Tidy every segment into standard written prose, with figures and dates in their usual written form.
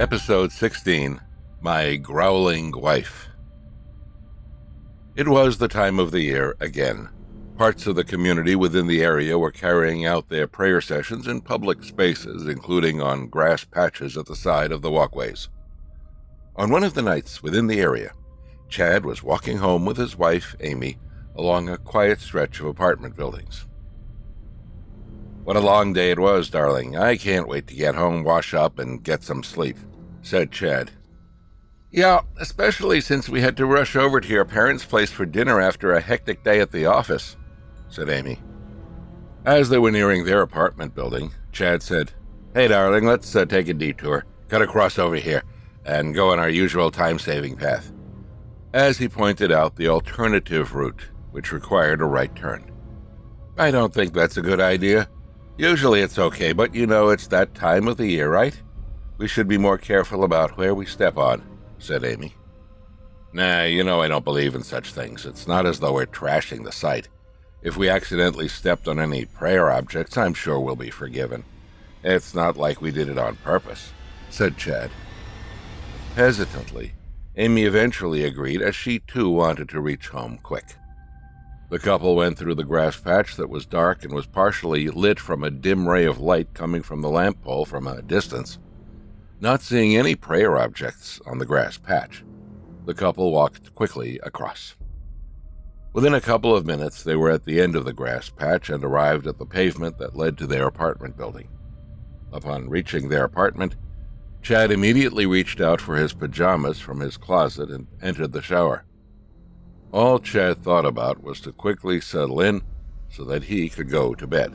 Episode 16, My Growling Wife. It was the time of the year again. Parts of the community within the area were carrying out their prayer sessions in public spaces, including on grass patches at the side of the walkways. On one of the nights within the area, Chad was walking home with his wife, Amy, along a quiet stretch of apartment buildings. "What a long day it was, darling. I can't wait to get home, wash up, and get some sleep," said Chad. "Yeah, especially since we had to rush over to your parents' place for dinner after a hectic day at the office," said Amy. As they were nearing their apartment building, Chad said, "Hey, darling, let's take a detour, cut across over here, and go on our usual time-saving path," as he pointed out the alternative route, which required a right turn. "I don't think that's a good idea. Usually it's okay, but you know it's that time of the year, right? We should be more careful about where we step on," said Amy. "Nah, I don't believe in such things. It's not as though we're trashing the site. If we accidentally stepped on any prayer objects, I'm sure we'll be forgiven. It's not like we did it on purpose," said Chad. Hesitantly, Amy eventually agreed, as she too wanted to reach home quick. The couple went through the grass patch that was dark and was partially lit from a dim ray of light coming from the lamp pole from a distance. Not seeing any prayer objects on the grass patch, the couple walked quickly across. Within a couple of minutes, they were at the end of the grass patch and arrived at the pavement that led to their apartment building. Upon reaching their apartment, Chad immediately reached out for his pajamas from his closet and entered the shower. All Chad thought about was to quickly settle in so that he could go to bed.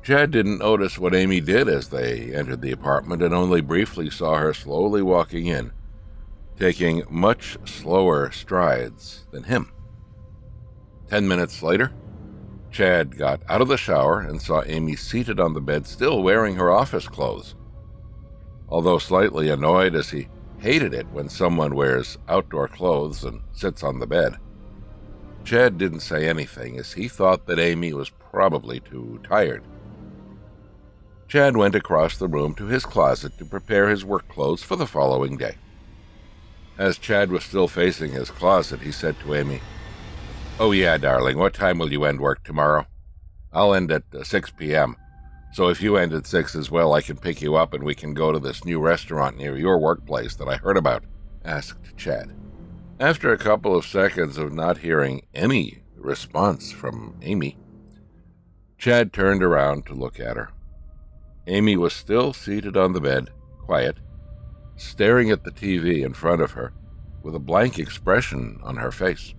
Chad didn't notice what Amy did as they entered the apartment and only briefly saw her slowly walking in, taking much slower strides than him. 10 minutes later, Chad got out of the shower and saw Amy seated on the bed, still wearing her office clothes. Although slightly annoyed, as he hated it when someone wears outdoor clothes and sits on the bed, Chad didn't say anything, as he thought that Amy was probably too tired. Chad went across the room to his closet to prepare his work clothes for the following day. As Chad was still facing his closet, he said to Amy, "Oh yeah, darling, what time will you end work tomorrow?" "I'll end at 6 p.m., so if you end at 6 as well, I can pick you up and we can go to this new restaurant near your workplace that I heard about," asked Chad. After a couple of seconds of not hearing any response from Amy, Chad turned around to look at her. Amy was still seated on the bed, quiet, staring at the TV in front of her, with a blank expression on her face.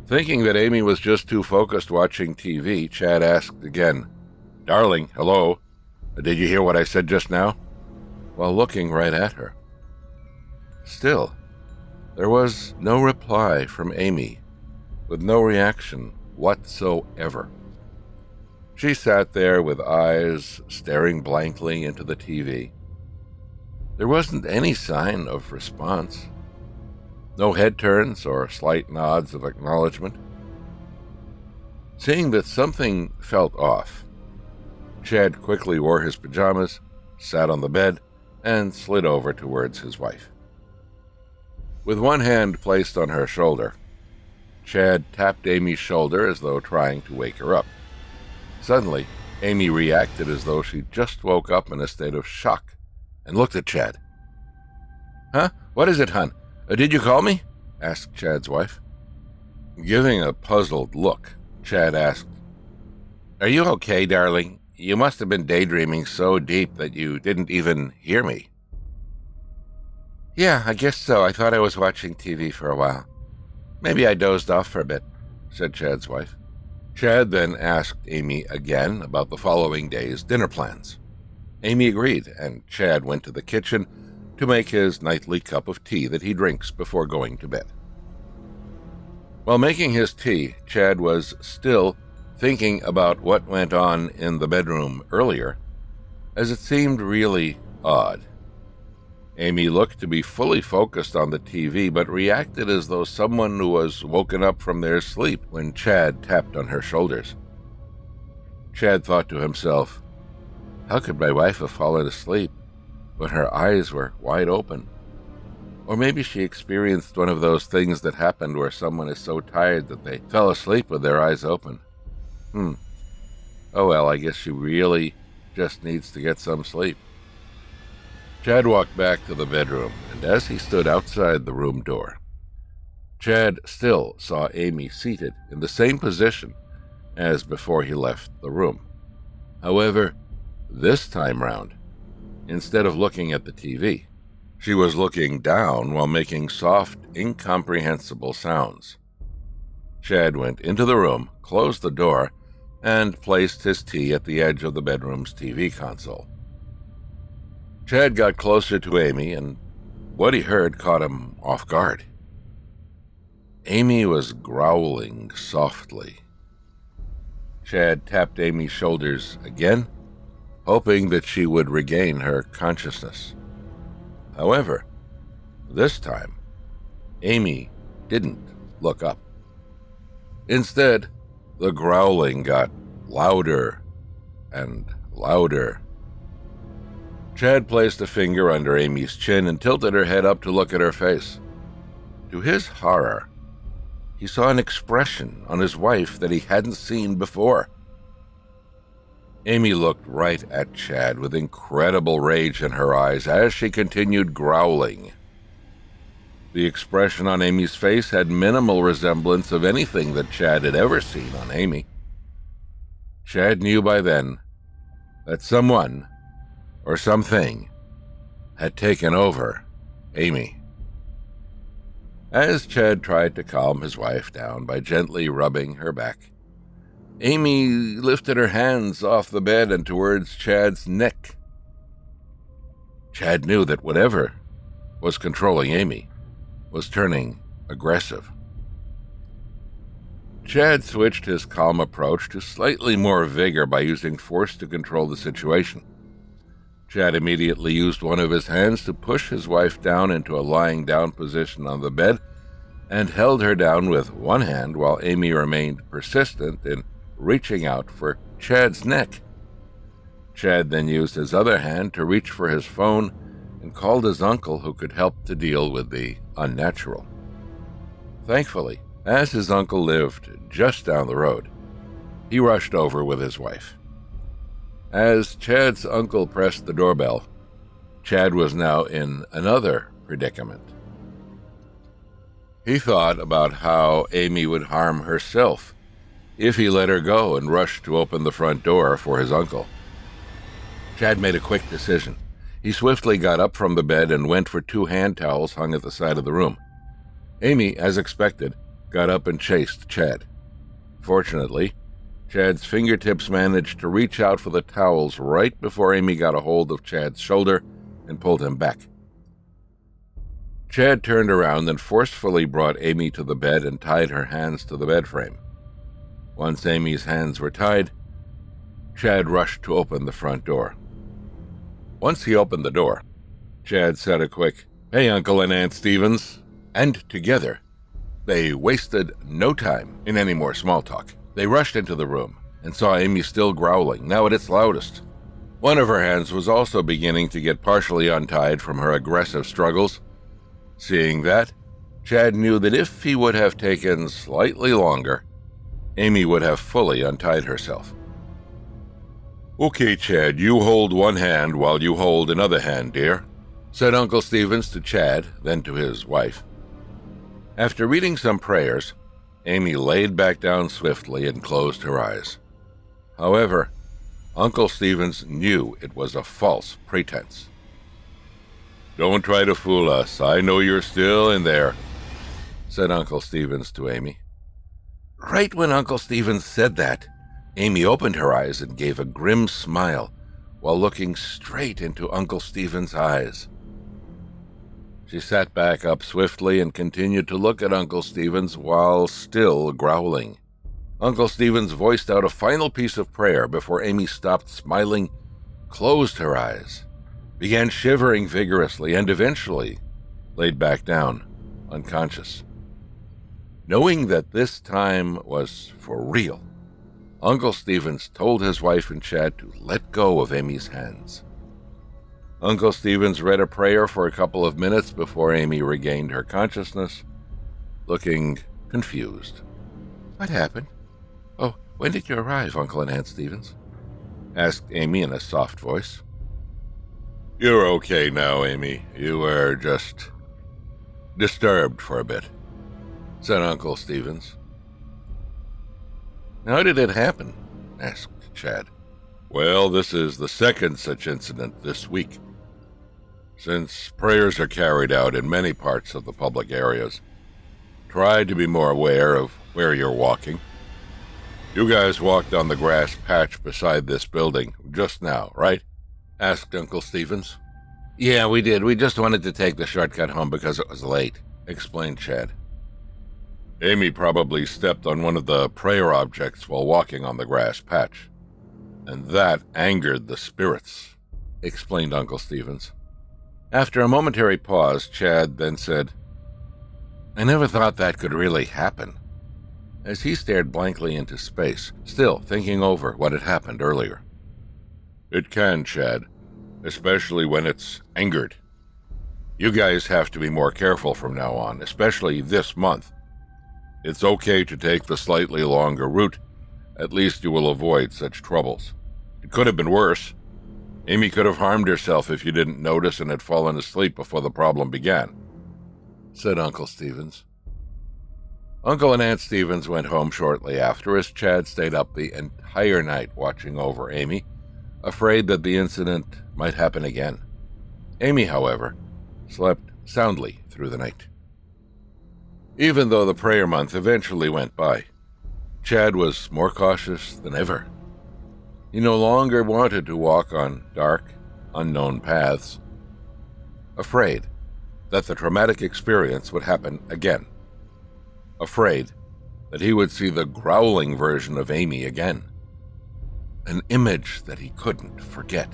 Thinking that Amy was just too focused watching TV, Chad asked again, "Darling, hello? Did you hear what I said just now?" while looking right at her. Still, there was no reply from Amy, with no reaction whatsoever. She sat there with eyes staring blankly into the TV. There wasn't any sign of response. No head turns or slight nods of acknowledgement. Seeing that something felt off, Chad quickly wore his pajamas, sat on the bed, and slid over towards his wife. With one hand placed on her shoulder, Chad tapped Amy's shoulder as though trying to wake her up. Suddenly, Amy reacted as though she just woke up in a state of shock and looked at Chad. "Huh? What is it, hon? Did you call me?" asked Chad's wife. Giving a puzzled look, Chad asked, "Are you okay, darling? You must have been daydreaming so deep that you didn't even hear me." "Yeah, I guess so. I thought I was watching TV for a while. Maybe I dozed off for a bit," said Chad's wife. Chad then asked Amy again about the following day's dinner plans. Amy agreed, and Chad went to the kitchen to make his nightly cup of tea that he drinks before going to bed. While making his tea, Chad was still thinking about what went on in the bedroom earlier, as it seemed really odd. Amy looked to be fully focused on the TV, but reacted as though someone who was woken up from their sleep when Chad tapped on her shoulders. Chad thought to himself, "How could my wife have fallen asleep but her eyes were wide open. Or maybe she experienced one of those things that happened where someone is so tired that they fell asleep with their eyes open. Oh well, I guess she really just needs to get some sleep. Chad walked back to the bedroom, and as he stood outside the room door, Chad still saw Amy seated in the same position as before he left the room. However, this time round, instead of looking at the TV, she was looking down while making soft, incomprehensible sounds. Chad went into the room, closed the door, and placed his tea at the edge of the bedroom's TV console. Chad got closer to Amy, and what he heard caught him off guard. Amy was growling softly. Chad tapped Amy's shoulders again, hoping that she would regain her consciousness. However, this time, Amy didn't look up. Instead, the growling got louder and louder. Chad placed a finger under Amy's chin and tilted her head up to look at her face. To his horror, he saw an expression on his wife that he hadn't seen before. Amy looked right at Chad with incredible rage in her eyes as she continued growling. The expression on Amy's face had minimal resemblance of anything that Chad had ever seen on Amy. Chad knew by then that someone or something had taken over Amy. As Chad tried to calm his wife down by gently rubbing her back, Amy lifted her hands off the bed and towards Chad's neck. Chad knew that whatever was controlling Amy was turning aggressive. Chad switched his calm approach to slightly more vigor by using force to control the situation. Chad immediately used one of his hands to push his wife down into a lying down position on the bed and held her down with one hand while Amy remained persistent in reaching out for Chad's neck. Chad then used his other hand to reach for his phone and called his uncle, who could help to deal with the unnatural. Thankfully, as his uncle lived just down the road, he rushed over with his wife. As Chad's uncle pressed the doorbell, Chad was now in another predicament. He thought about how Amy would harm herself if he let her go and rushed to open the front door for his uncle. Chad made a quick decision. He swiftly got up from the bed and went for 2 hand towels hung at the side of the room. Amy, as expected, got up and chased Chad. Fortunately, Chad's fingertips managed to reach out for the towels right before Amy got a hold of Chad's shoulder and pulled him back. Chad turned around and forcefully brought Amy to the bed and tied her hands to the bed frame. Once Amy's hands were tied, Chad rushed to open the front door. Once he opened the door, Chad said a quick, "Hey, Uncle and Aunt Stevens," and together, they wasted no time in any more small talk. They rushed into the room and saw Amy still growling, now at its loudest. One of her hands was also beginning to get partially untied from her aggressive struggles. Seeing that, Chad knew that if he would have taken slightly longer, Amy would have fully untied herself. "Okay, Chad, you hold one hand while you hold another hand, dear," said Uncle Stevens to Chad, then to his wife. After reading some prayers, Amy laid back down swiftly and closed her eyes. However, Uncle Stevens knew it was a false pretense. "Don't try to fool us. I know you're still in there," said Uncle Stevens to Amy. Right when Uncle Stevens said that, Amy opened her eyes and gave a grim smile while looking straight into Uncle Stevens' eyes. She sat back up swiftly and continued to look at Uncle Stevens while still growling. Uncle Stevens voiced out a final piece of prayer before Amy stopped smiling, closed her eyes, began shivering vigorously, and eventually laid back down, unconscious. Knowing that this time was for real, Uncle Stevens told his wife and Chad to let go of Amy's hands. Uncle Stevens read a prayer for a couple of minutes before Amy regained her consciousness, looking confused. What happened? Oh, when did you arrive, Uncle and Aunt Stevens? Asked Amy in a soft voice. You're okay now, Amy. You were just disturbed for a bit, said Uncle Stevens. How did it happen? Asked Chad. Well, this is the second such incident this week. Since prayers are carried out in many parts of the public areas, try to be more aware of where you're walking. You guys walked on the grass patch beside this building just now, right? Asked Uncle Stevens. Yeah, we did. We just wanted to take the shortcut home because it was late, explained Chad. Amy probably stepped on one of the prayer objects while walking on the grass patch, and that angered the spirits, explained Uncle Stevens. After a momentary pause, Chad then said, I never thought that could really happen, as he stared blankly into space, still thinking over what had happened earlier. It can, Chad, especially when it's angered. You guys have to be more careful from now on, especially this month. It's okay to take the slightly longer route. At least you will avoid such troubles. It could have been worse. Amy could have harmed herself if you didn't notice and had fallen asleep before the problem began, said Uncle Stevens. Uncle and Aunt Stevens went home shortly after as Chad stayed up the entire night watching over Amy, afraid that the incident might happen again. Amy, however, slept soundly through the night. Even though the prayer month eventually went by, Chad was more cautious than ever. He no longer wanted to walk on dark, unknown paths, afraid that the traumatic experience would happen again, afraid that he would see the growling version of Amy again, an image that he couldn't forget.